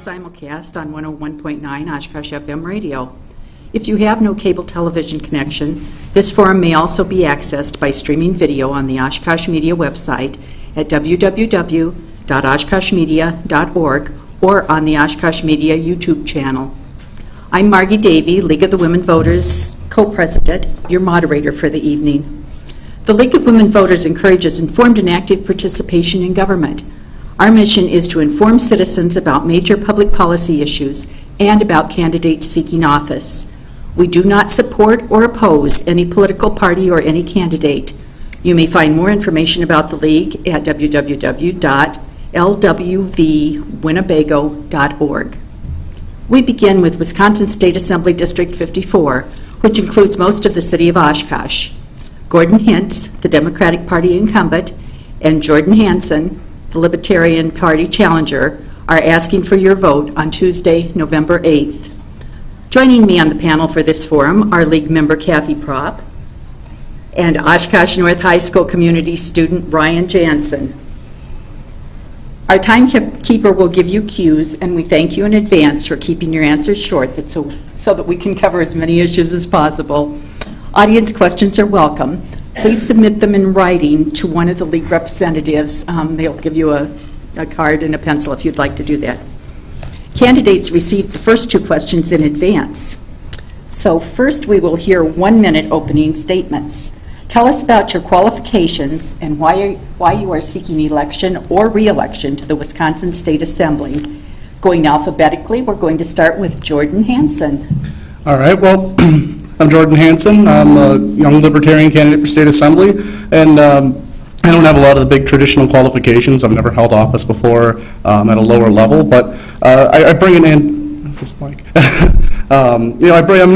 simulcast on 101.9 Oshkosh FM radio. If you have no cable television connection, this forum may also be accessed by streaming video on the Oshkosh Media website at www.oshkoshmedia.org or on the Oshkosh Media YouTube channel. I'm Margie Davey, League of the Women Voters co-president, your moderator for the evening. The League of Women Voters encourages informed and active participation in government. Our mission is to inform citizens about major public policy issues and about candidates seeking office. We do not support or oppose any political party or any candidate. You may find more information about the League at www.lwvwinnebago.org. We begin with Wisconsin State Assembly District 54, which includes most of the city of Oshkosh. Gordon Hintz, the Democratic Party incumbent, and Jordan Hansen, the Libertarian Party challenger, are asking for your vote on Tuesday, November 8th. Joining me on the panel for this forum are League member Kathy Propp and Oshkosh North High School community student Brian Jansen. Our timekeeper will give you cues, and we thank you in advance for keeping your answers short so that we can cover as many issues as possible. Audience questions are welcome. Please submit them in writing to one of the League representatives. They'll give you a card and a pencil if you'd like to do that. Candidates received the first two questions in advance. So first we will hear 1-minute opening statements. Tell us about your qualifications and why you are seeking election or re-election to the Wisconsin State Assembly. Going alphabetically, we're going to start with Jordan Hansen. All right, well, I'm Jordan Hansen. I'm a young Libertarian candidate for State Assembly, and I don't have a lot of the big traditional qualifications. I've never held office before at a lower level, but I bring I'm an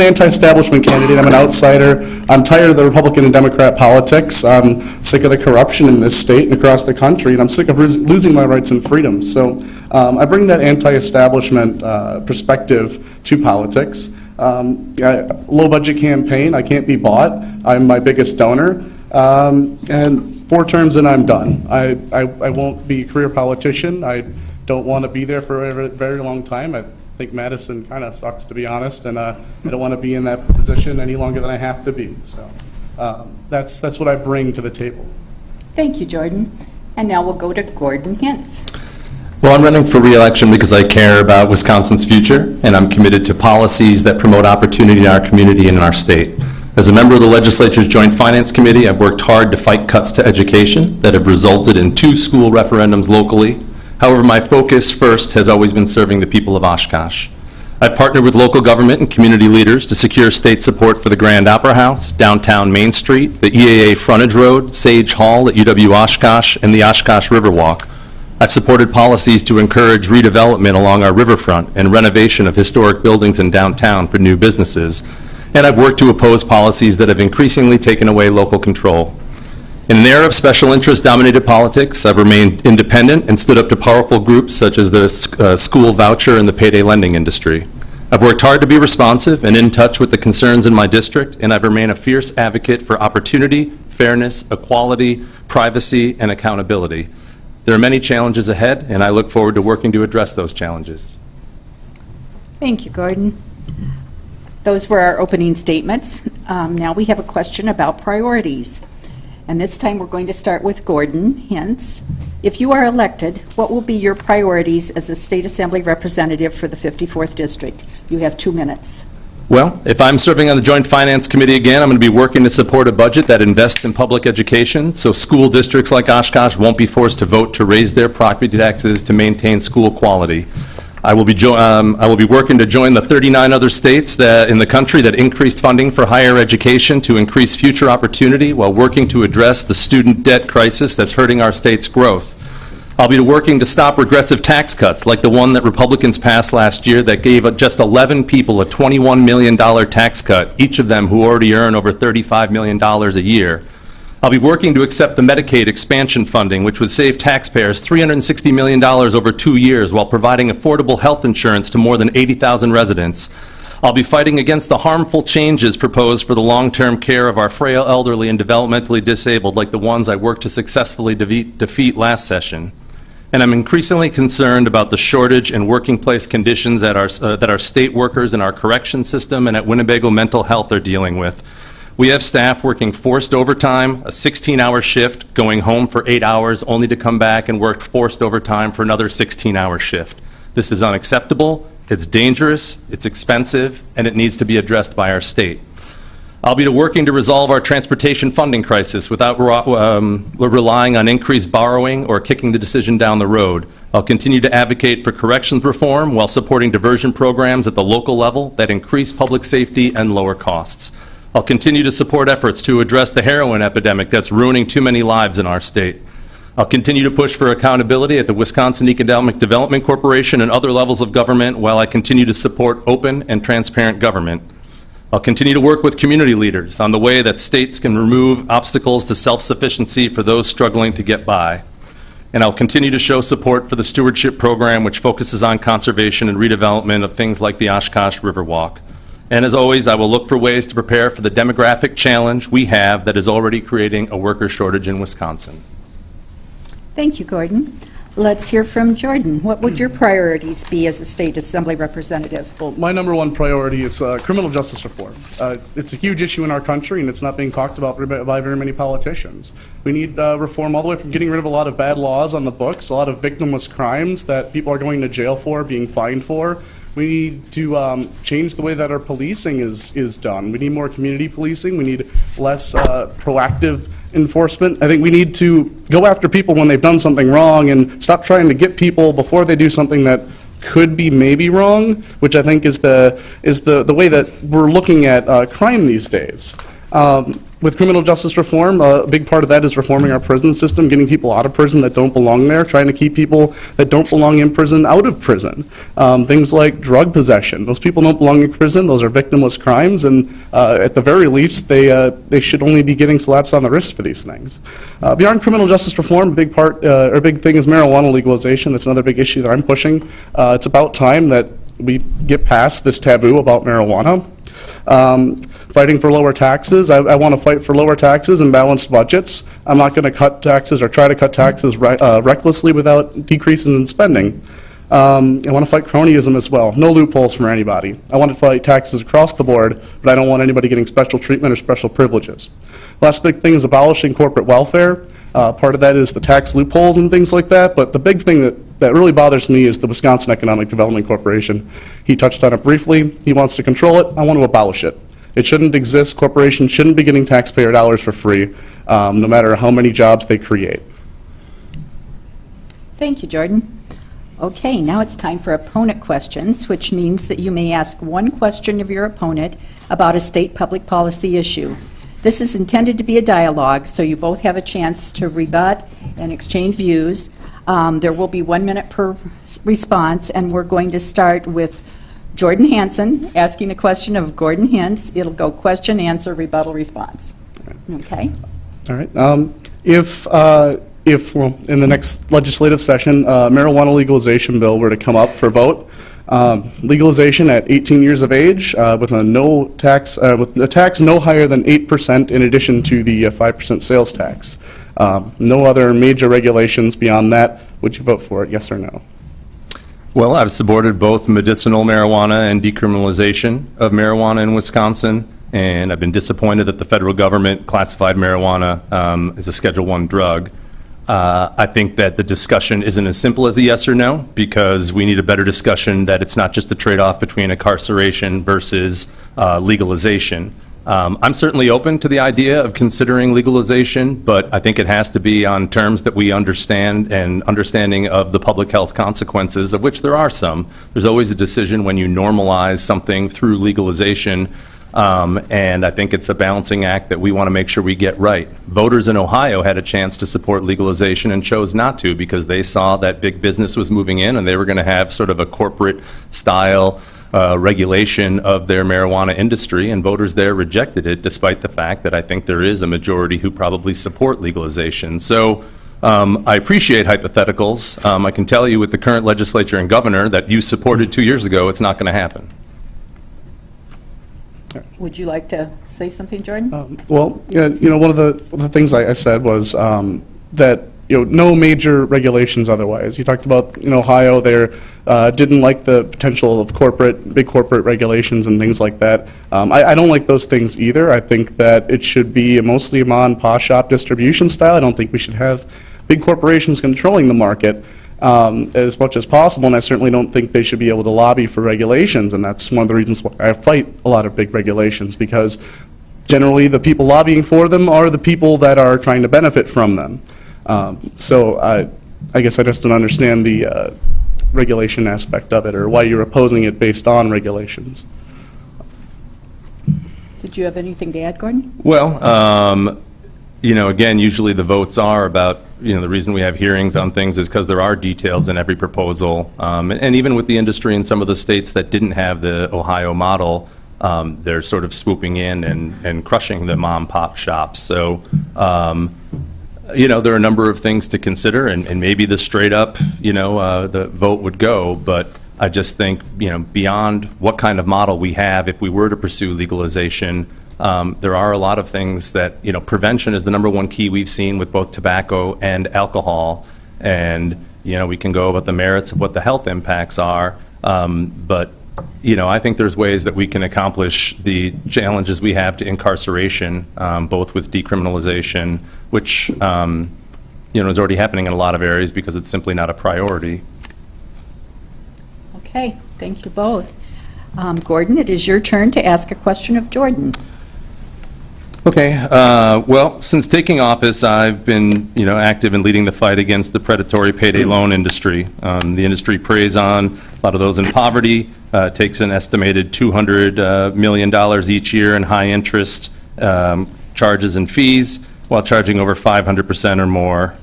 anti-establishment candidate. I'm an outsider. I'm tired of the Republican and Democrat politics. I'm sick of the corruption in this state and across the country, and I'm sick of losing my rights and freedoms. So I bring that anti-establishment perspective to politics. Low-budget campaign. I can't be bought. I'm my biggest donor. And 4 terms and I'm done. I won't be a career politician. I don't want to be there for a very long time. I think Madison kind of sucks, to be honest, and I don't want to be in that position any longer than I have to be. So that's what I bring to the table. Thank you, Jordan. And now we'll go to Gordon Hintz. Well, I'm running for re-election because I care about Wisconsin's future, and I'm committed to policies that promote opportunity in our community and in our state. As a member of the legislature's Joint Finance Committee, I've worked hard to fight cuts to education that have resulted in 2 school referendums locally. However, my focus first has always been serving the people of Oshkosh. I've partnered with local government and community leaders to secure state support for the Grand Opera House, downtown Main Street, the EAA Frontage Road, Sage Hall at UW Oshkosh, and the Oshkosh Riverwalk. I've supported policies to encourage redevelopment along our riverfront and renovation of historic buildings in downtown for new businesses. And I've worked to oppose policies that have increasingly taken away local control. In an era of special interest-dominated politics, I've remained independent and stood up to powerful groups such as the school voucher and the payday lending industry. I've worked hard to be responsive and in touch with the concerns in my district, and I've remained a fierce advocate for opportunity, fairness, equality, privacy, and accountability. There are many challenges ahead, and I look forward to working to address those challenges. Thank you, Gordon. Those were our opening statements. Now we have a question about priorities. And this time we're going to start with Gordon Hintz. If you are elected, what will be your priorities as a State Assembly representative for the 54th District? You have 2 minutes. Well, if I'm serving on the Joint Finance Committee again, I'm going to be working to support a budget that invests in public education so school districts like Oshkosh won't be forced to vote to raise their property taxes to maintain school quality. I will be working to join the 39 other states in the country that increased funding for higher education to increase future opportunity while working to address the student debt crisis that's hurting our state's growth. I'll be working to stop regressive tax cuts like the one that Republicans passed last year that gave just 11 people a $21 million tax cut, each of them who already earn over $35 million a year. I'll be working to accept the Medicaid expansion funding, which would save taxpayers $360 million over 2 years while providing affordable health insurance to more than 80,000 residents. I'll be fighting against the harmful changes proposed for the long-term care of our frail, elderly, and developmentally disabled, like the ones I worked to successfully defeat last session. And I'm increasingly concerned about the shortage and working place conditions that our state workers in our correction system and at Winnebago Mental Health are dealing with. We have staff working forced overtime, a 16-hour shift, going home for 8 hours, only to come back and work forced overtime for another 16-hour shift. This is unacceptable, it's dangerous, it's expensive, and it needs to be addressed by our state. I'll be working to resolve our transportation funding crisis without relying on increased borrowing or kicking the decision down the road. I'll continue to advocate for corrections reform while supporting diversion programs at the local level that increase public safety and lower costs. I'll continue to support efforts to address the heroin epidemic that's ruining too many lives in our state. I'll continue to push for accountability at the Wisconsin Economic Development Corporation and other levels of government while I continue to support open and transparent government. I'll continue to work with community leaders on the way that states can remove obstacles to self-sufficiency for those struggling to get by. And I'll continue to show support for the stewardship program, which focuses on conservation and redevelopment of things like the Oshkosh Riverwalk. And as always, I will look for ways to prepare for the demographic challenge we have that is already creating a worker shortage in Wisconsin. Thank you, Gordon. Let's hear from Jordan. What would your priorities be as a state assembly representative? Well, my number one priority is criminal justice reform. It's a huge issue in our country, and it's not being talked about by very many politicians. We need reform all the way from getting rid of a lot of bad laws on the books, a lot of victimless crimes that people are going to jail for, being fined for. We need to change the way that our policing is done. We need more community policing. We need less proactive enforcement. I think we need to go after people when they've done something wrong and stop trying to get people before they do something that could be maybe wrong, which I think is the way that we're looking at crime these days. With criminal justice reform, a big part of that is reforming our prison system, getting people out of prison that don't belong there, trying to keep people that don't belong in prison out of prison. Things like drug possession. Those people don't belong in prison. Those are victimless crimes, and at the very least, they should only be getting slaps on the wrist for these things. Beyond criminal justice reform, a big thing is marijuana legalization. That's another big issue that I'm pushing. It's about time that we get past this taboo about marijuana. Fighting for lower taxes. I want to fight for lower taxes and balanced budgets. I'm not going to cut taxes or try to cut taxes recklessly without decreases in spending. I want to fight cronyism as well. No loopholes for anybody. I want to fight taxes across the board, but I don't want anybody getting special treatment or special privileges. Last big thing is abolishing corporate welfare. Part of that is the tax loopholes and things like that, but the big thing that really bothers me is the Wisconsin Economic Development Corporation. He touched on it briefly. He wants to control it. I want to abolish it. It shouldn't exist. Corporations shouldn't be getting taxpayer dollars for free, no matter how many jobs they create. Thank you, Jordan. Okay, now it's time for opponent questions, which means that you may ask one question of your opponent about a state public policy issue. This is intended to be a dialogue, so you both have a chance to rebut and exchange views. There will be 1 minute per response, and we're going to start with Jordan Hansen asking a question of Gordon Hintz. It'll go question, answer, rebuttal, response. Okay? All right. If well, in the next legislative session, marijuana legalization bill were to come up for vote, legalization at 18 years of age with a tax no higher than 8% in addition to the 5% sales tax. No other major regulations beyond that. Would you vote for it, yes or no? Well, I've supported both medicinal marijuana and decriminalization of marijuana in Wisconsin, and I've been disappointed that the federal government classified marijuana as a Schedule I drug. I think that the discussion isn't as simple as a yes or no, because we need a better discussion that it's not just a trade-off between incarceration versus legalization. I'm certainly open to the idea of considering legalization, but I think it has to be on terms that we understand and understanding of the public health consequences, of which there are some. There's always a decision when you normalize something through legalization, and I think it's a balancing act that we want to make sure we get right. Voters in Ohio had a chance to support legalization and chose not to because they saw that big business was moving in and they were going to have sort of a corporate style regulation of their marijuana industry, and voters there rejected it, despite the fact that I think there is a majority who probably support legalization. So I appreciate hypotheticals. I can tell you with the current legislature and governor that you supported 2 years ago, it's not going to happen. Would you like to say something, Jordan? Well, you know, one of the things I said was that no major regulations otherwise. You talked about in Ohio, they didn't like the potential of big corporate regulations and things like that. I don't like those things either. I think that it should be mostly a mom-and-pop shop distribution style. I don't think we should have big corporations controlling the market as much as possible, and I certainly don't think they should be able to lobby for regulations, and that's one of the reasons why I fight a lot of big regulations, because generally the people lobbying for them are the people that are trying to benefit from them. So I guess I just don't understand the regulation aspect of it, or why you're opposing it based on regulations. Did you have anything to add, Gordon? Well, again, usually the votes are about, the reason we have hearings on things is because there are details in every proposal. And even with the industry in some of the states that didn't have the Ohio model, they're sort of swooping in and crushing the mom-pop shops. So, there are a number of things to consider, and maybe the straight up, the vote would go, but I just think, beyond what kind of model we have, if we were to pursue legalization, there are a lot of things that, prevention is the #1 key we've seen with both tobacco and alcohol, and, we can go about the merits of what the health impacts are, but I think there's ways that we can accomplish the challenges we have to incarceration, both with decriminalization, which is already happening in a lot of areas because it's simply not a priority. Okay, thank you both. Gordon, it is your turn to ask a question of Jordan. Okay. Well, since taking office, I've been, active in leading the fight against the predatory payday loan industry. The industry preys on a lot of those in poverty, takes an estimated $200 million each year in high interest charges and fees, while charging over 500% or more.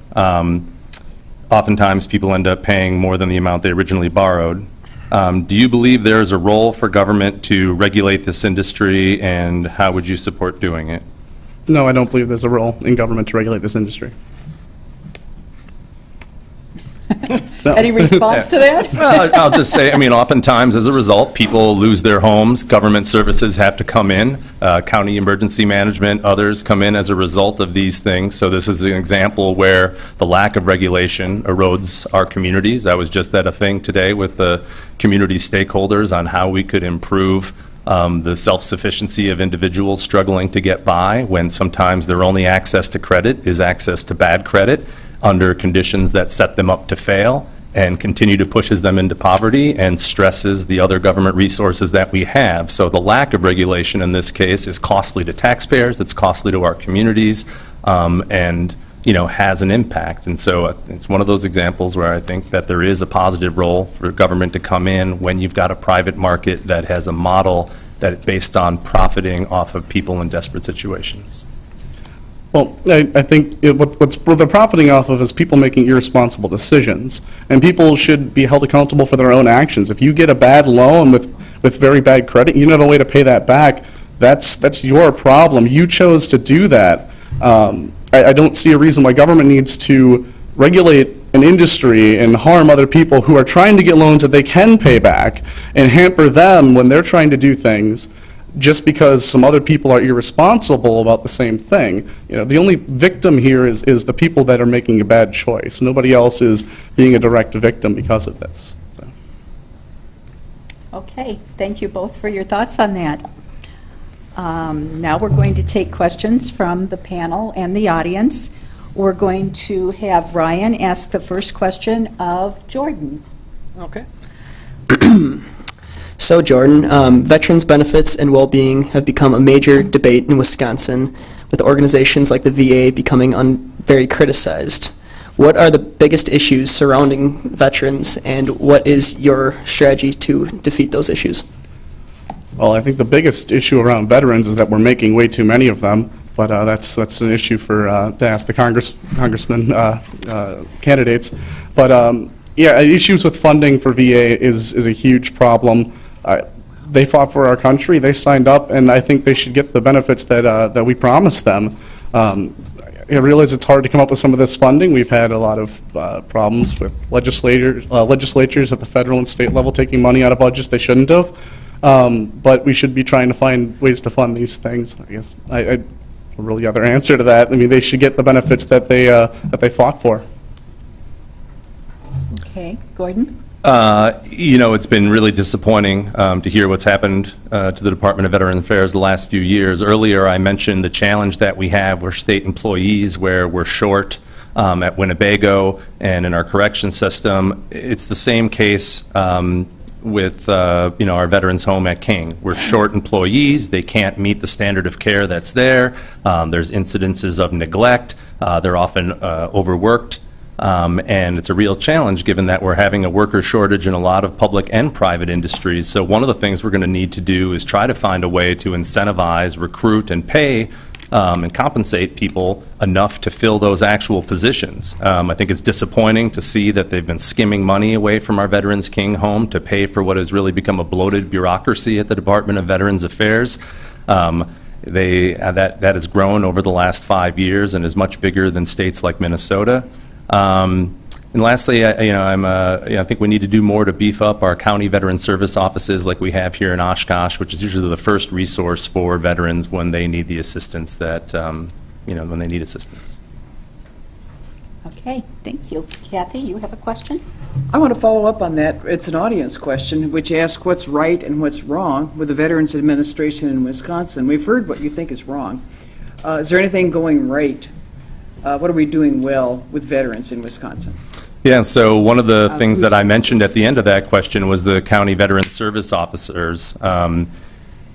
Oftentimes, people end up paying more than the amount they originally borrowed. Do you believe there is a role for government to regulate this industry, and how would you support doing it? No, I don't believe there's a role in government to regulate this industry. No. Any response to that? Well, I'll just say, oftentimes as a result, people lose their homes. Government services have to come in. County emergency management, others come in as a result of these things. So this is an example where the lack of regulation erodes our communities. I was just at a thing today with the community stakeholders on how we could improve the self-sufficiency of individuals struggling to get by, when sometimes their only access to credit is access to bad credit under conditions that set them up to fail and continue to pushes them into poverty and stresses the other government resources that we have. So the lack of regulation in this case is costly to taxpayers, it's costly to our communities, and has an impact. And so it's one of those examples where I think that there is a positive role for government to come in when you've got a private market that has a model that is based on profiting off of people in desperate situations. Well, I think what they're profiting off of is people making irresponsible decisions, and people should be held accountable for their own actions. If you get a bad loan with very bad credit, you don't have a way to pay that back, that's your problem. You chose to do that. I don't see a reason why government needs to regulate an industry and harm other people who are trying to get loans that they can pay back, and hamper them when they're trying to do things just because some other people are irresponsible about the same thing. The only victim here is the people that are making a bad choice. Nobody else is being a direct victim because of this. So. Okay, thank you both for your thoughts on that. Now we're going to take questions from the panel and the audience. We're going to have Ryan ask the first question of Jordan. Okay. So, Jordan, veterans' benefits and well-being have become a major debate in Wisconsin, with organizations like the VA becoming very criticized. What are the biggest issues surrounding veterans, and what is your strategy to defeat those issues? Well, I think the biggest issue around veterans is that we're making way too many of them, but that's an issue for to ask the congressman candidates. But yeah, issues with funding for VA is a huge problem. They fought for our country, they signed up, and I think they should get the benefits that we promised them. I realize it's hard to come up with some of this funding. We've had a lot of problems with legislatures at the federal and state level taking money out of budgets they shouldn't have. But we should be trying to find ways to fund these things. I guess I don't really other answer to that. I mean, they should get the benefits that they fought for. Okay, Gordon? It's been really disappointing to hear what's happened to the Department of Veteran Affairs the last few years. Earlier, I mentioned the challenge that we have with state employees where we're short at Winnebago and in our correction system. It's the same case with our veterans home at King. We're short employees. They can't meet the standard of care that's there. There's incidences of neglect. They're often overworked. And it's a real challenge given that we're having a worker shortage in a lot of public and private industries. So one of the things we're going to need to do is try to find a way to incentivize, recruit, and pay and compensate people enough to fill those actual positions. I think it's disappointing to see that they've been skimming money away from our Veterans King home to pay for what has really become a bloated bureaucracy at the Department of Veterans Affairs. That has grown over the last 5 years and is much bigger than states like Minnesota. And lastly, I think we need to do more to beef up our county veteran service offices like we have here in Oshkosh, which is usually the first resource for veterans when they need the assistance that, when they need assistance. Okay, thank you. Kathy, you have a question? I want to follow up on that. It's an audience question, which asks what's right and what's wrong with the Veterans Administration in Wisconsin. We've heard what you think is wrong. Is there anything going right? What are we doing well with veterans in Wisconsin? Yeah, so one of the things that I mentioned at the end of that question was the county veteran service officers.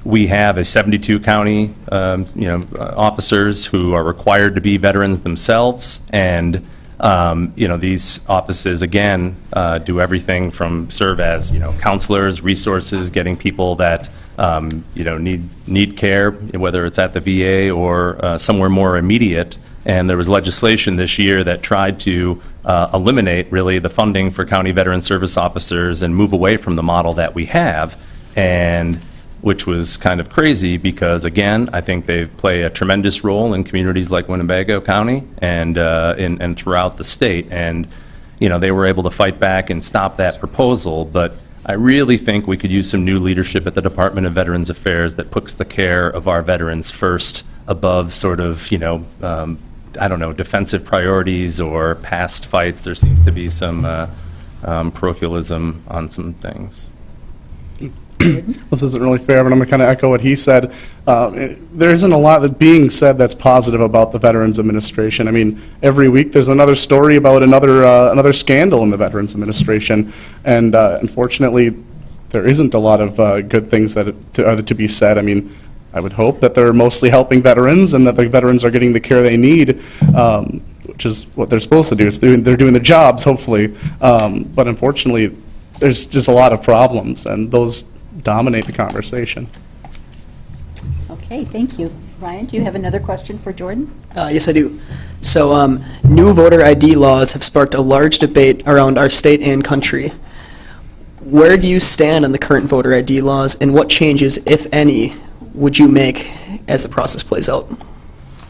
We have a 72 county officers who are required to be veterans themselves, and these offices again do everything from serve as counselors, resources, getting people that need care, whether it's at the VA or somewhere more immediate. And there was legislation this year that tried to eliminate really the funding for county veteran service officers and move away from the model that we have, and which was kind of crazy because, again, I think they play a tremendous role in communities like Winnebago County and throughout the state. And they were able to fight back and stop that proposal, but I really think we could use some new leadership at the Department of Veterans Affairs that puts the care of our veterans first above sort of, defensive priorities or past fights. There seems to be some parochialism on some things. This isn't really fair, but I'm going to kind of echo what he said. There isn't a lot that being said that's positive about the Veterans Administration. I mean, every week there's another story about another scandal in the Veterans Administration, and unfortunately, there isn't a lot of good things that are to be said. I mean, I would hope that they're mostly helping veterans and that the veterans are getting the care they need, which is what they're supposed to do. They're doing their jobs, hopefully. But unfortunately, there's just a lot of problems, and those dominate the conversation. Okay, thank you. Ryan, do you have another question for Jordan? Yes, I do. So, new voter ID laws have sparked a large debate around our state and country. Where do you stand on the current voter ID laws, and what changes, if any, would you make as the process plays out?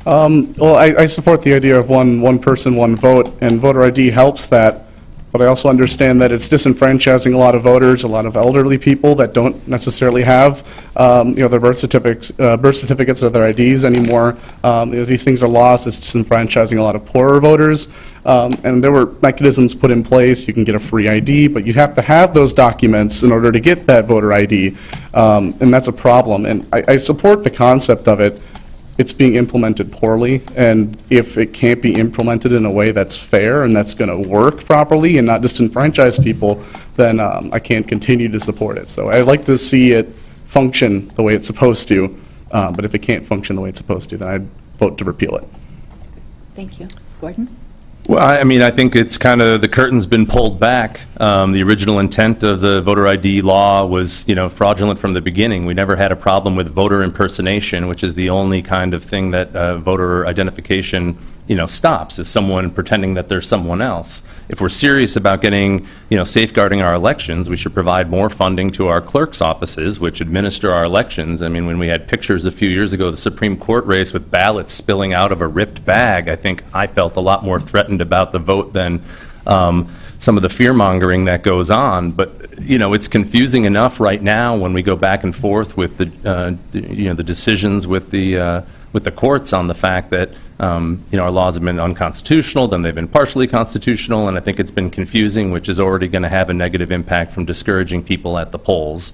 Well, I support the idea of one person, one vote, and voter ID helps that. But I also understand that it's disenfranchising a lot of voters, a lot of elderly people that don't necessarily have, their birth certificates or their IDs anymore. These things are lost. It's disenfranchising a lot of poorer voters. And there were mechanisms put in place. You can get a free ID, but you have to have those documents in order to get that voter ID. And that's a problem. And I support the concept of it. It's being implemented poorly, and if it can't be implemented in a way that's fair and that's going to work properly and not disenfranchise people, then I can't continue to support it. So I'd like to see it function the way it's supposed to, but if it can't function the way it's supposed to, then I'd vote to repeal it. Thank you. Gordon? Well, I mean, I think it's kind of, the curtain's been pulled back. The original intent of the voter ID law was, fraudulent from the beginning. We never had a problem with voter impersonation, which is the only kind of thing that voter identification, stops, is someone pretending that they're someone else. If we're serious about getting, safeguarding our elections, we should provide more funding to our clerk's offices, which administer our elections. I mean, when we had pictures a few years ago of the Supreme Court race with ballots spilling out of a ripped bag, I think I felt a lot more threatened about the vote than some of the fear-mongering that goes on. But it's confusing enough right now when we go back and forth with the the decisions with the with the courts on the fact that our laws have been unconstitutional, then they've been partially constitutional, and I think it's been confusing, which is already going to have a negative impact from discouraging people at the polls.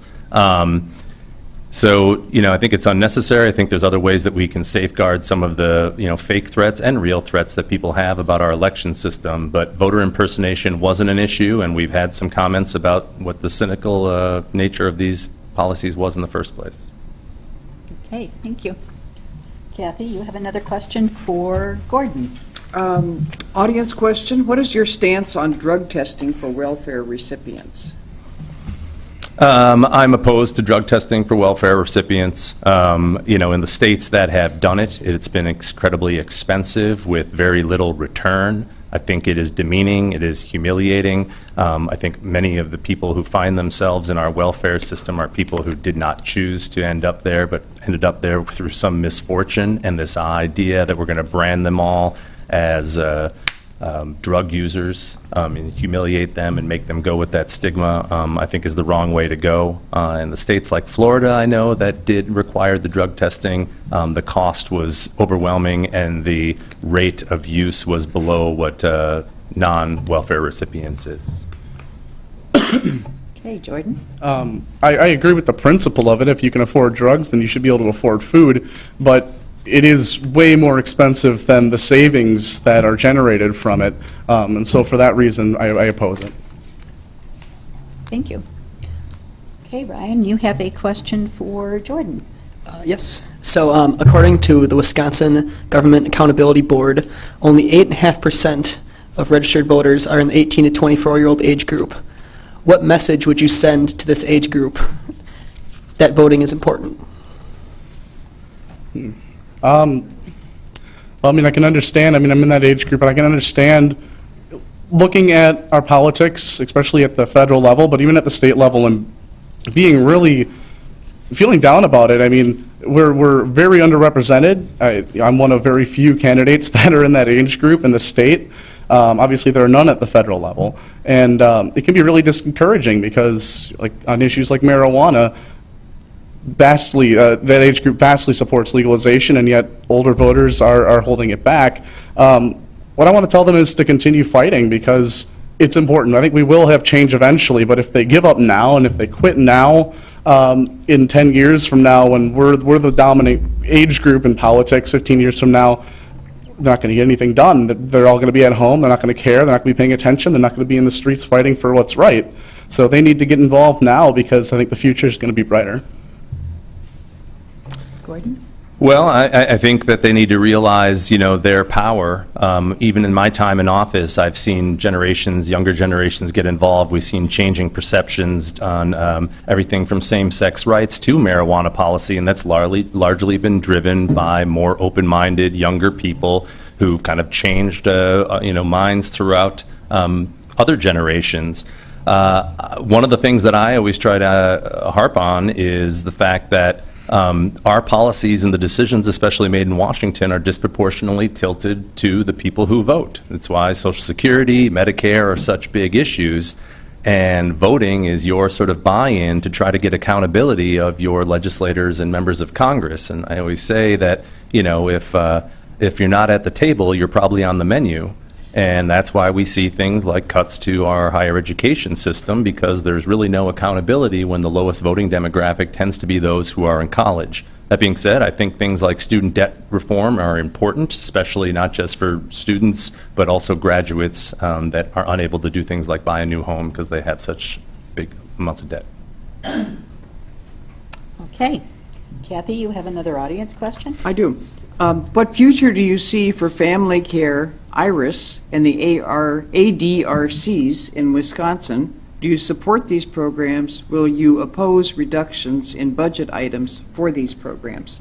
So, I think it's unnecessary. I think there's other ways that we can safeguard some of the, fake threats and real threats that people have about our election system. But voter impersonation wasn't an issue, and we've had some comments about what the cynical nature of these policies was in the first place. Okay, thank you. Kathy, you have another question for Gordon. Audience question, what is your stance on drug testing for welfare recipients? I'm opposed to drug testing for welfare recipients. In the states that have done it, it's been incredibly expensive with very little return. I think it is demeaning, it is humiliating. I think many of the people who find themselves in our welfare system are people who did not choose to end up there, but ended up there through some misfortune, and this idea that we're going to brand them all as drug users and humiliate them and make them go with that stigma, I think is the wrong way to go. In the states like Florida, I know, that did require the drug testing, the cost was overwhelming and the rate of use was below what non-welfare recipients is. Okay, Jordan. I agree with the principle of it. If you can afford drugs, then you should be able to afford food. But it is way more expensive than the savings that are generated from it. And so for that reason, I oppose it. Thank you. Okay, Ryan, you have a question for Jordan. Yes. So according to the Wisconsin Government Accountability Board, only 8.5% of registered voters are in the 18 to 24-year-old age group. What message would you send to this age group that voting is important? Well, I can understand. I'm in that age group, and I can understand looking at our politics, especially at the federal level, but even at the state level, and being really feeling down about it. We're very underrepresented. I'm one of very few candidates that are in that age group in the state. Obviously, there are none at the federal level, and it can be really discouraging because, on issues like marijuana, that age group vastly supports legalization, and yet older voters are holding it back. What I want to tell them is to continue fighting because it's important. I think we will have change eventually, but if they give up now and if they quit now, in 10 years from now, when we're the dominant age group in politics, 15 years from now, they're not going to get anything done. They're all going to be at home. They're not going to care. They're not going to be paying attention. They're not going to be in the streets fighting for what's right. So they need to get involved now because I think the future is going to be brighter. Gordon? Well, I think that they need to realize, their power. Even in my time in office, I've seen younger generations get involved. We've seen changing perceptions on everything from same-sex rights to marijuana policy, and that's largely been driven by more open-minded, younger people who've kind of changed, minds throughout other generations. One of the things that I always try to harp on is the fact that our policies and the decisions, especially made in Washington, are disproportionately tilted to the people who vote. That's why Social Security, Medicare are such big issues, and voting is your sort of buy-in to try to get accountability of your legislators and members of Congress. And I always say that, if you're not at the table, you're probably on the menu. And that's why we see things like cuts to our higher education system, because there's really no accountability when the lowest voting demographic tends to be those who are in college. That being said, I think things like student debt reform are important, especially not just for students, but also graduates that are unable to do things like buy a new home because they have such big amounts of debt. Okay. Kathy, you have another audience question? I do. What future do you see for family care, IRIS, and the ADRCs in Wisconsin? Do you support these programs? Will you oppose reductions in budget items for these programs?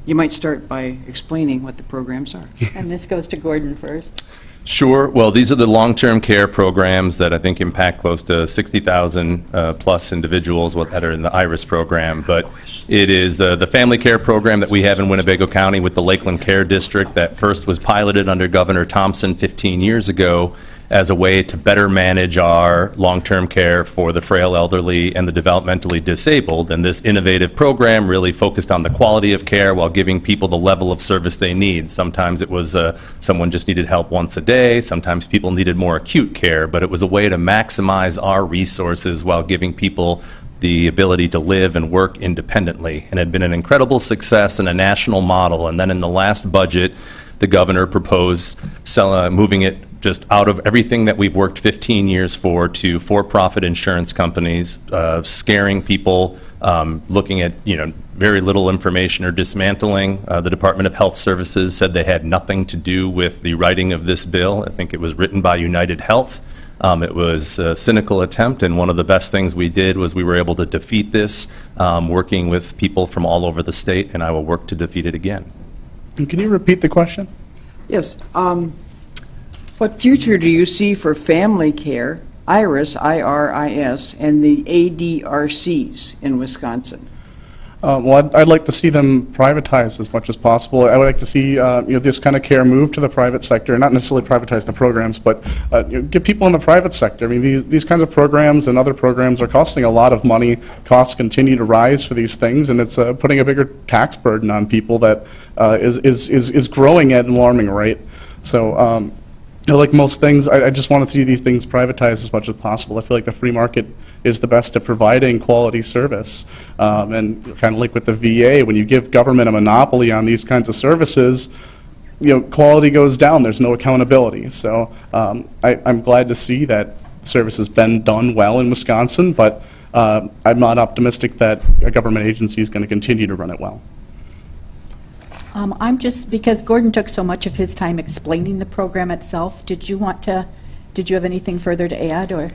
You might start by explaining what the programs are. And this goes to Gordon first. Sure. Well, these are the long-term care programs that I think impact close to 60,000 plus individuals that are in the IRIS program. But it is the family care program that we have in Winnebago County with the Lakeland Care District that first was piloted under Governor Thompson 15 years ago. as a way to better manage our long-term care for the frail elderly and the developmentally disabled. And this innovative program really focused on the quality of care while giving people the level of service they need. Sometimes it was someone just needed help once a day, sometimes people needed more acute care, but it was a way to maximize our resources while giving people the ability to live and work independently. And it had been an incredible success and a national model. And then in the last budget, the governor proposed moving it just out of everything that we've worked 15 years to for-profit insurance companies, scaring people, looking at very little information or dismantling. The Department of Health Services said they had nothing to do with the writing of this bill. I think it was written by United Health. It was a cynical attempt, and one of the best things we did was we were able to defeat this, working with people from all over the state, and I will work to defeat it again. And can you repeat the question? Yes. What future do you see for family care, IRIS, I-R-I-S, and the ADRCs in Wisconsin? Well, I'd like to see them privatized as much as possible. I would like to see this kind of care move to the private sector, not necessarily privatize the programs, but get people in the private sector. I mean, these kinds of programs and other programs are costing a lot of money. Costs continue to rise for these things, and it's putting a bigger tax burden on people that is growing at an alarming rate. So, like most things, I just wanted to see these things privatized as much as possible. I feel like the free market is the best at providing quality service. And kind of like with the VA, when you give government a monopoly on these kinds of services, quality goes down. There's no accountability. So I'm glad to see that service has been done well in Wisconsin, but I'm not optimistic that a government agency is going to continue to run it well. I'm just, because Gordon took so much of his time explaining the program itself, did you have anything further to add, or?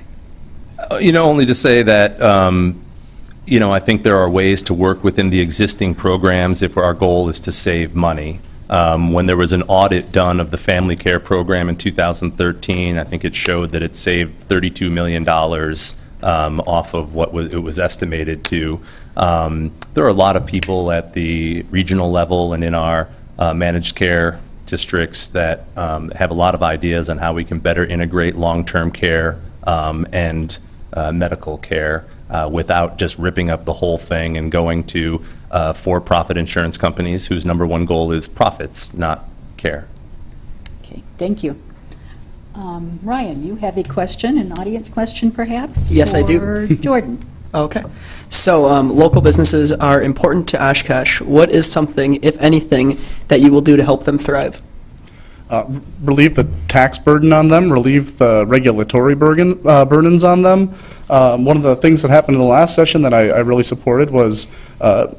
Only to say that, I think there are ways to work within the existing programs if our goal is to save money. When there was an audit done of the family care program in 2013, I think it showed that it saved $32 million off of what it was estimated to. There are a lot of people at the regional level and in our managed care districts that have a lot of ideas on how we can better integrate long-term care and medical care without just ripping up the whole thing and going to for-profit insurance companies whose number one goal is profits, not care. Okay, thank you. Ryan, you have a question, an audience question perhaps? Yes, I do. For Jordan. Okay. So local businesses are important to Oshkosh. What is something, if anything, that you will do to help them thrive? Relieve the tax burden on them, relieve the regulatory burdens on them. One of the things that happened in the last session that I really supported was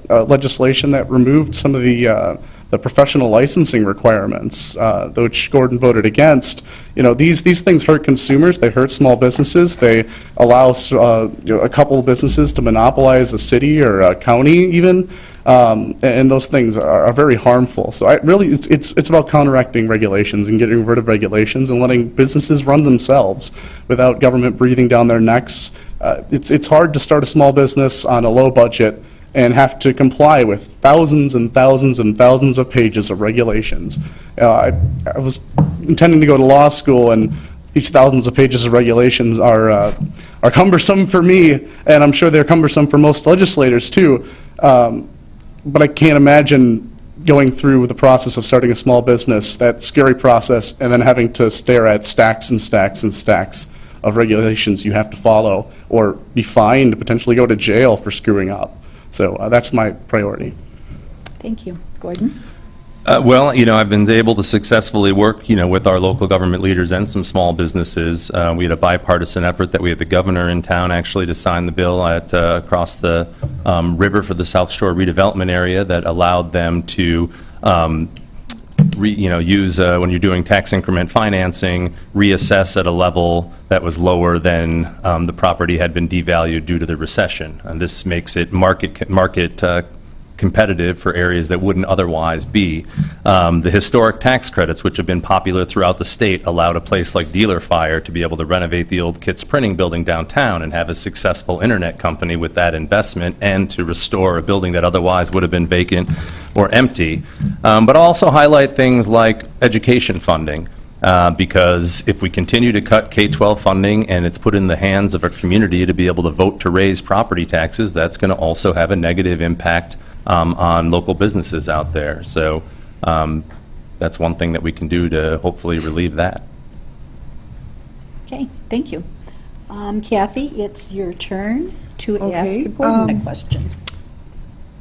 legislation that removed some of the professional licensing requirements, which Gordon voted against. These things hurt consumers. They hurt small businesses. They allow a couple of businesses to monopolize a city or a county even, and those things are very harmful. So it's about counteracting regulations and getting rid of regulations and letting businesses run themselves without government breathing down their necks. It's hard to start a small business on a low budget and have to comply with thousands and thousands and thousands of pages of regulations. I was intending to go to law school, and these thousands of pages of regulations are cumbersome for me, and I'm sure they're cumbersome for most legislators too. But I can't imagine going through the process of starting a small business, that scary process, and then having to stare at stacks and stacks and stacks of regulations you have to follow, or be fined, potentially go to jail for screwing up. So that's my priority. Thank you. Gordon? Well, I've been able to successfully work, with our local government leaders and some small businesses. We had a bipartisan effort that we had the governor in town actually to sign the bill across the river for the South Shore redevelopment area that allowed them to use, when you're doing tax increment financing, reassess at a level that was lower than the property had been devalued due to the recession. And this makes it market competitive for areas that wouldn't otherwise be. The historic tax credits, which have been popular throughout the state, allowed a place like Dealer Fire to be able to renovate the old Kitts Printing building downtown and have a successful internet company with that investment, and to restore a building that otherwise would have been vacant or empty. But also highlight things like education funding. because if we continue to cut K-12 funding and it's put in the hands of a community to be able to vote to raise property taxes, that's going to also have a negative impact on local businesses out there. So that's one thing that we can do to hopefully relieve that. Okay, thank you. Kathy, it's your turn to ask Okay, Gordon a question.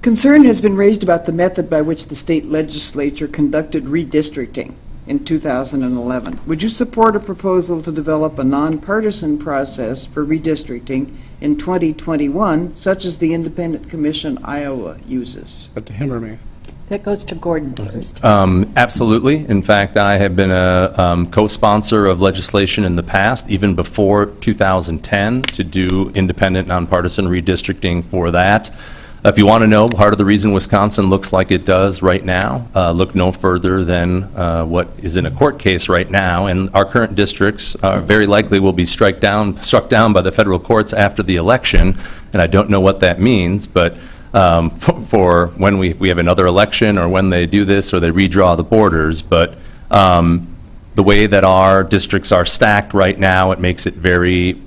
Concern has been raised about the method by which the state legislature conducted redistricting in 2011. Would you support a proposal to develop a nonpartisan process for redistricting in 2021, such as the Independent Commission Iowa uses? But to him or me? That goes to Gordon first. Absolutely. In fact, I have been a co-sponsor of legislation in the past, even before 2010, to do independent, nonpartisan redistricting for that. If you want to know part of the reason Wisconsin looks like it does right now, look no further than what is in a court case right now, and our current districts very likely will be struck down by the federal courts after the election, and I don't know what that means, but for when we have another election or when they do this or they redraw the borders, but the way that our districts are stacked right now, it makes it very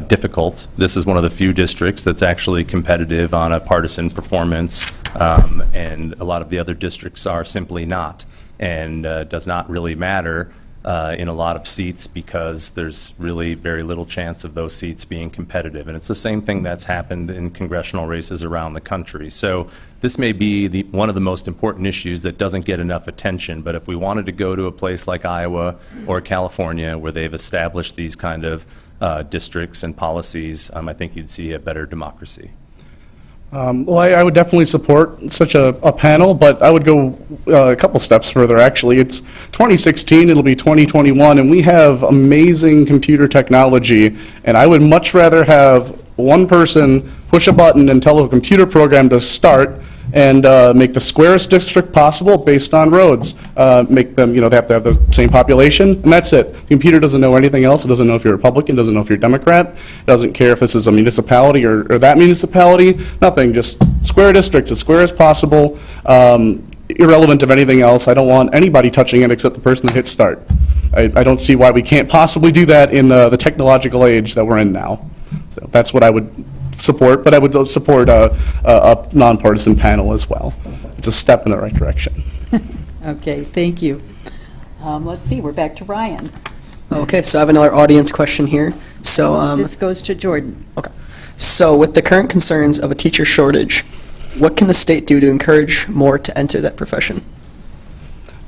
difficult. This is one of the few districts that's actually competitive on a partisan performance, and a lot of the other districts are simply not, and does not really matter in a lot of seats because there's really very little chance of those seats being competitive. And it's the same thing that's happened in congressional races around the country. So this may be one of the most important issues that doesn't get enough attention, but if we wanted to go to a place like Iowa or California where they've established these kind of districts and policies, I think you'd see a better democracy. Well, I would definitely support such a panel, but I would go a couple steps further, actually. It's 2016, it'll be 2021, and we have amazing computer technology, and I would much rather have one person push a button and tell a computer program to start and make the squarest district possible based on roads. Make them, they have to have the same population, and that's it. The computer doesn't know anything else. It doesn't know if you're Republican, doesn't know if you're Democrat. It doesn't care if this is a municipality or that municipality. Nothing, just square districts as square as possible, irrelevant of anything else. I don't want anybody touching it except the person that hit start. I don't see why we can't possibly do that in the technological age that we're in now. So that's what I would support, but I would support a nonpartisan panel as well. It's a step in the right direction. Okay, thank you. Let's see, we're back to Ryan. Okay, so I have another audience question here. So, This goes to Jordan. okay. So with the current concerns of a teacher shortage, what can the state do to encourage more to enter that profession?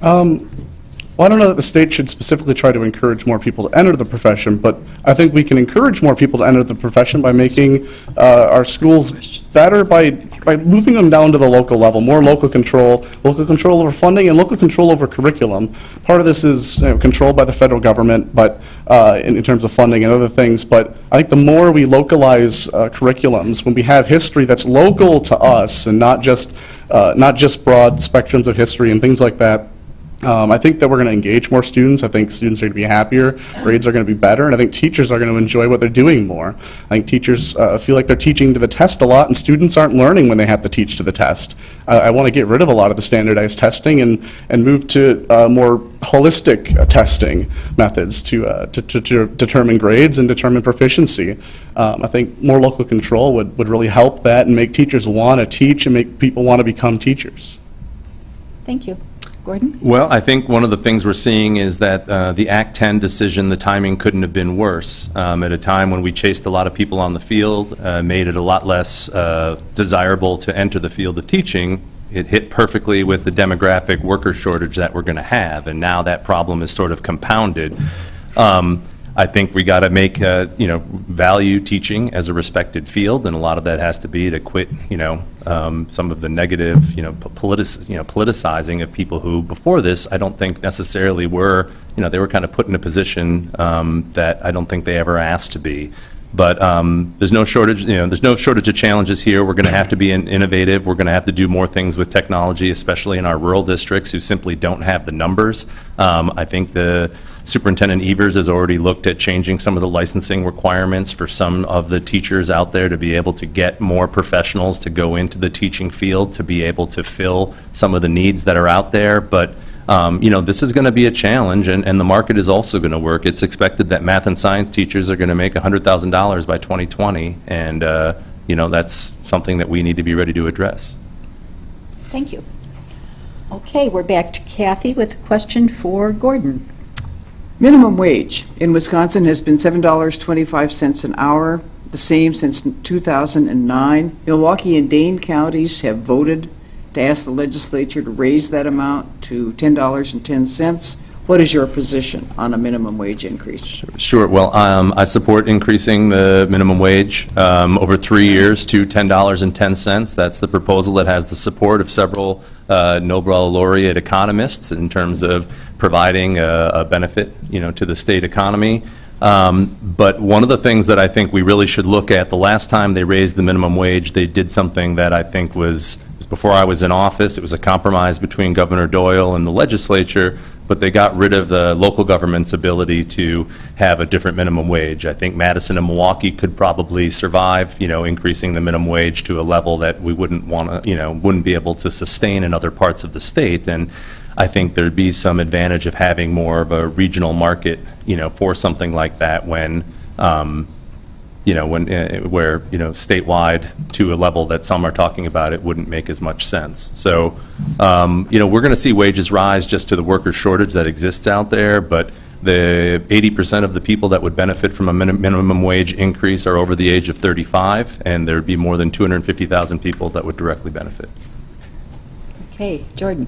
Well, I don't know that the state should specifically try to encourage more people to enter the profession, but I think we can encourage more people to enter the profession by making our schools better, by moving them down to the local level, more local control over funding and local control over curriculum. Part of this is controlled by the federal government, but in terms of funding and other things, but I think the more we localize curriculums, when we have history that's local to us and not just broad spectrums of history and things like that, I think that we're going to engage more students. I think students are going to be happier, grades are going to be better, and I think teachers are going to enjoy what they're doing more. I think teachers feel like they're teaching to the test a lot, and students aren't learning when they have to teach to the test. I want to get rid of a lot of the standardized testing and move to more holistic testing methods to determine grades and determine proficiency. I think more local control would really help that and make teachers want to teach and make people want to become teachers. Thank you. Gordon? Well, I think one of the things we're seeing is that the Act 10 decision, the timing couldn't have been worse. At a time when we chased a lot of people on the field, made it a lot less desirable to enter the field of teaching, it hit perfectly with the demographic worker shortage that we're going to have, and now that problem is sort of compounded. I think we got to make, value teaching as a respected field, and a lot of that has to be to quit, some of the negative, politicizing of people who, before this, I don't think necessarily were, they were kind of put in a position that I don't think they ever asked to be. But there's no shortage, there's no shortage of challenges here. We're going to have to be innovative. We're going to have to do more things with technology, especially in our rural districts who simply don't have the numbers. I think the Superintendent Evers has already looked at changing some of the licensing requirements for some of the teachers out there to be able to get more professionals to go into the teaching field, to be able to fill some of the needs that are out there. But This is going to be a challenge, and the market is also going to work. It's expected that math and science teachers are going to make $100,000 by 2020, and, that's something that we need to be ready to address. Thank you. Okay, we're back to Kathy with a question for Gordon. Minimum wage in Wisconsin has been $7.25 an hour, the same since 2009. Milwaukee and Dane counties have voted to ask the legislature to raise that amount to $10.10. What is your position on a minimum wage increase? Sure. Well, I support increasing the minimum wage over 3 years to $10.10. That's the proposal that has the support of several Nobel laureate economists in terms of providing a benefit, to the state economy. But one of the things that I think we really should look at, the last time they raised the minimum wage, they did something that I think was before I was in office. It was a compromise between Governor Doyle and the legislature, but they got rid of the local government's ability to have a different minimum wage. I think Madison and Milwaukee could probably survive, increasing the minimum wage to a level that we wouldn't want to, wouldn't be able to sustain in other parts of the state. And I think there'd be some advantage of having more of a regional market, for something like that when, where, statewide to a level that some are talking about, it wouldn't make as much sense. So, we're going to see wages rise just to the worker shortage that exists out there, but the 80% of the people that would benefit from a minimum wage increase are over the age of 35, and there'd be more than 250,000 people that would directly benefit. Okay, Jordan.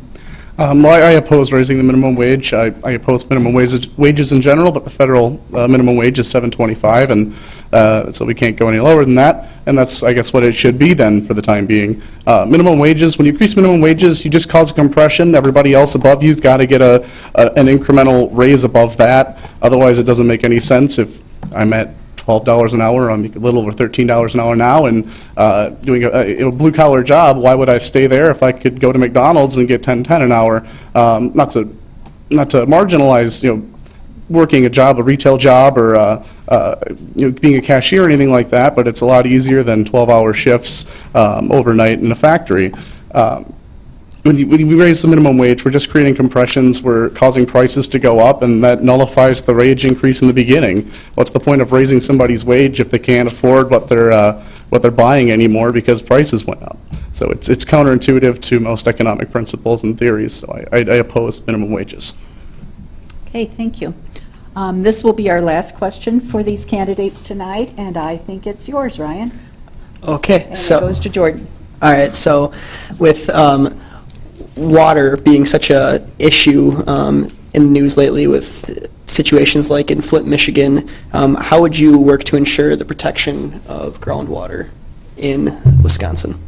Well, I oppose raising the minimum wage. I oppose minimum wages in general, but the federal minimum wage is $7.25, and so we can't go any lower than that. And that's, I guess, what it should be then for the time being. Minimum wages, when you increase minimum wages, you just cause a compression. Everybody else above you's got to get an incremental raise above that. Otherwise, it doesn't make any sense. If I'm at $12 an hour, I'm a little over $13 an hour now, and doing a blue-collar job, why would I stay there if I could go to McDonald's and get $10.10 an hour? Not to marginalize, working a retail job, or being a cashier or anything like that, but it's a lot easier than 12-hour shifts overnight in a factory. When we raise the minimum wage, we're just creating compressions, we're causing prices to go up, and that nullifies the wage increase in the beginning. What's the point of raising somebody's wage if they can't afford what they're buying anymore because prices went up? So it's counterintuitive to most economic principles and theories, so I oppose minimum wages. Okay, thank you. This will be our last question for these candidates tonight, and I think it's yours, Ryan. Okay, And so it goes to Jordan. all right, so with water being such a issue in the news lately with situations like in Flint, Michigan, how would you work to ensure the protection of groundwater in Wisconsin?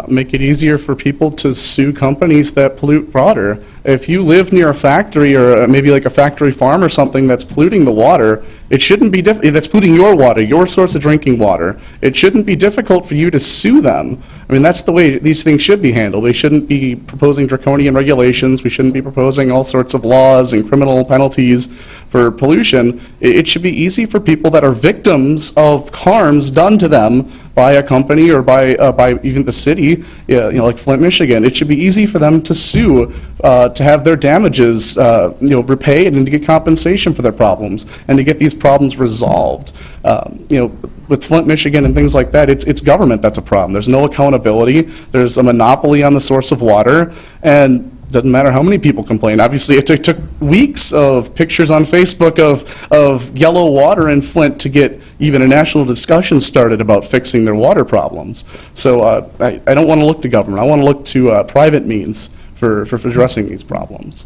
Make it easier for people to sue companies that pollute water. If you live near a factory, or maybe like a factory farm or something that's polluting the water, it shouldn't be that's polluting your water, your source of drinking water. It shouldn't be difficult for you to sue them. I mean, that's the way these things should be handled. We shouldn't be proposing draconian regulations. We shouldn't be proposing all sorts of laws and criminal penalties for pollution. It should be easy for people that are victims of harms done to them by a company or by even the city, like Flint, Michigan. It should be easy for them to sue, to have their damages, repaid, and to get compensation for their problems, and to get these problems resolved. With Flint, Michigan, and things like that, it's government that's a problem. There's no accountability. There's a monopoly on the source of water, and doesn't matter how many people complain. Obviously, it took weeks of pictures on Facebook of yellow water in Flint to get even a national discussion started about fixing their water problems. So I don't want to look to government. I want to look to private means for addressing these problems.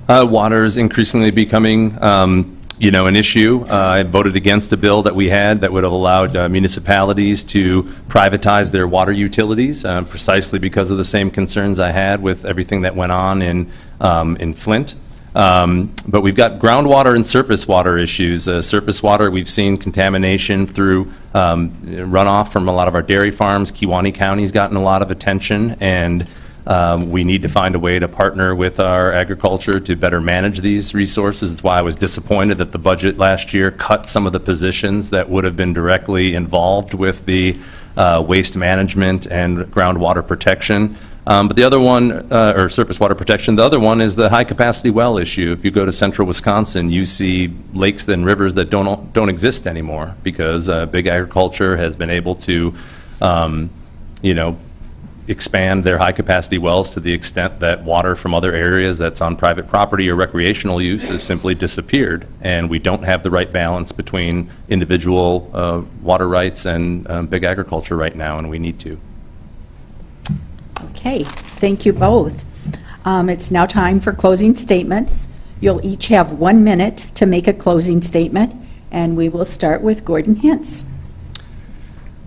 Water is increasingly becoming an issue. I voted against a bill that we had that would have allowed municipalities to privatize their water utilities, precisely because of the same concerns I had with everything that went on in Flint. But we've got groundwater and surface water issues. Surface water, we've seen contamination through runoff from a lot of our dairy farms. Kewaunee County's gotten a lot of attention, and we need to find a way to partner with our agriculture to better manage these resources. That's why I was disappointed that the budget last year cut some of the positions that would have been directly involved with the waste management and groundwater protection. But the other one, or surface water protection, the other one is the high-capacity well issue. If you go to central Wisconsin, you see lakes and rivers that don't exist anymore because big agriculture has been able to, expand their high-capacity wells to the extent that water from other areas that's on private property or recreational use has simply disappeared. And we don't have the right balance between individual water rights and big agriculture right now, and we need to. Okay, thank you both. It's now time for closing statements. You'll each have 1 minute to make a closing statement, and we will start with Gordon Hintz.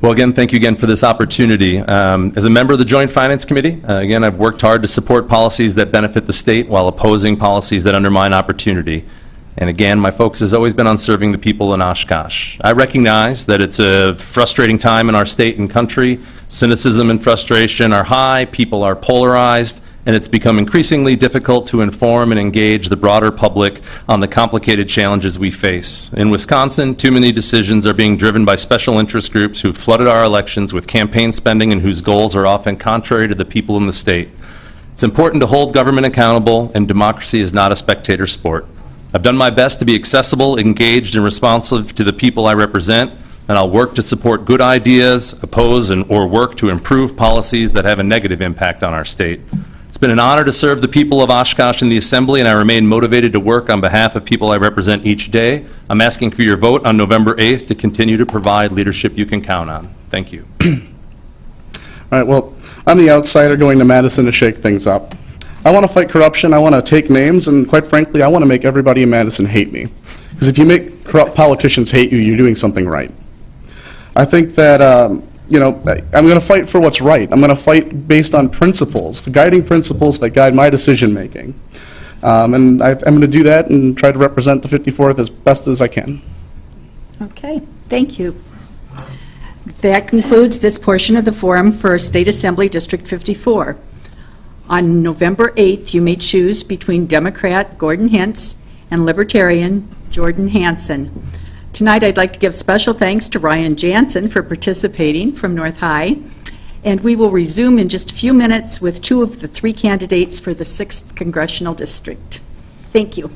Well, again, thank you again for this opportunity. As a member of the Joint Finance Committee, again, I've worked hard to support policies that benefit the state while opposing policies that undermine opportunity. And again, my focus has always been on serving the people in Oshkosh. I recognize that it's a frustrating time in our state and country. Cynicism and frustration are high, people are polarized, and it's become increasingly difficult to inform and engage the broader public on the complicated challenges we face. In Wisconsin, too many decisions are being driven by special interest groups who've flooded our elections with campaign spending and whose goals are often contrary to the people in the state. It's important to hold government accountable, and democracy is not a spectator sport. I've done my best to be accessible, engaged, and responsive to the people I represent, and I'll work to support good ideas, oppose or work to improve policies that have a negative impact on our state. It's been an honor to serve the people of Oshkosh in the Assembly, and I remain motivated to work on behalf of people I represent each day. I'm asking for your vote on November 8th to continue to provide leadership you can count on. Thank you. All right, well, I'm the outsider going to Madison to shake things up. I want to fight corruption, I want to take names, and quite frankly, I want to make everybody in Madison hate me. Because if you make corrupt politicians hate you, you're doing something right. I think that, I'm going to fight for what's right. I'm going to fight based on principles, the guiding principles that guide my decision-making. And I'm going to do that and try to represent the 54th as best as I can. Okay, thank you. That concludes this portion of the forum for State Assembly District 54. On November 8th, you may choose between Democrat Gordon Hintz and Libertarian Jordan Hansen. Tonight, I'd like to give special thanks to Ryan Jansen for participating from North High, and we will resume in just a few minutes with 2 of the 3 candidates for the 6th Congressional District. Thank you.